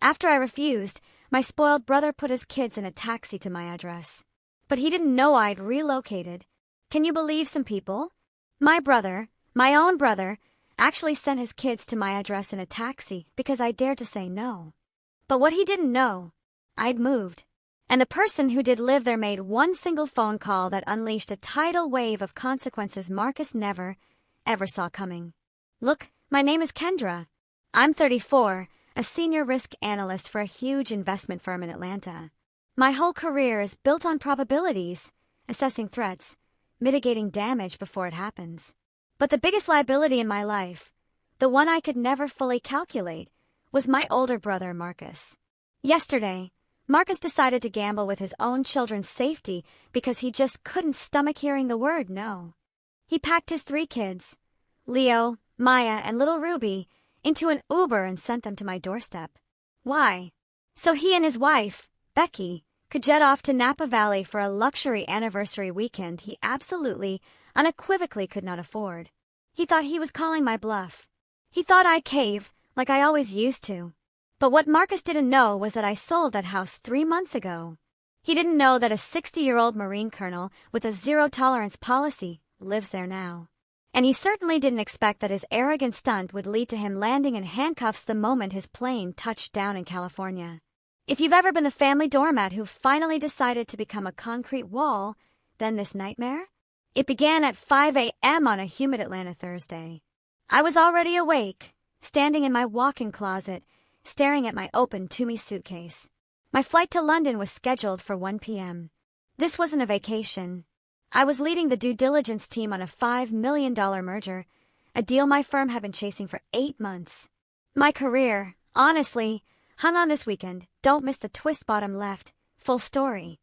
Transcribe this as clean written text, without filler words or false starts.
After I refused, my spoiled brother put his kids in a taxi to my address. But he didn't know I'd relocated. Can you believe some people? My brother, my own brother, actually sent his kids to my address in a taxi because I dared to say no. But what he didn't know, I'd moved. And the person who did live there made one single phone call that unleashed a tidal wave of consequences Marcus never, ever saw coming. Look, my name is Kendra. I'm 34, a senior risk analyst for a huge investment firm in Atlanta. My whole career is built on probabilities, assessing threats, mitigating damage before it happens. But the biggest liability in my life, the one I could never fully calculate, was my older brother, Marcus. Yesterday, Marcus decided to gamble with his own children's safety because he just couldn't stomach hearing the word no. He packed his 3 kids, Leo, Maya, and little Ruby, into an Uber and sent them to my doorstep. Why? So he and his wife, Becky, could jet off to Napa Valley for a luxury anniversary weekend he absolutely, unequivocally could not afford. He thought he was calling my bluff. He thought I'd cave, like I always used to. But what Marcus didn't know was that I sold that house 3 months ago. He didn't know that a 60-year-old Marine colonel with a zero-tolerance policy lives there now. And he certainly didn't expect that his arrogant stunt would lead to him landing in handcuffs the moment his plane touched down in California. If you've ever been the family doormat who finally decided to become a concrete wall, then this nightmare? It began at 5 a.m. on a humid Atlanta Thursday. I was already awake, standing in my walk-in closet, staring at my open Tumi suitcase. My flight to London was scheduled for 1 p.m. This wasn't a vacation. I was leading the due diligence team on a $5 million merger, a deal my firm had been chasing for 8 months. My career, honestly, hung on this weekend. Don't miss the twist bottom left. Full story.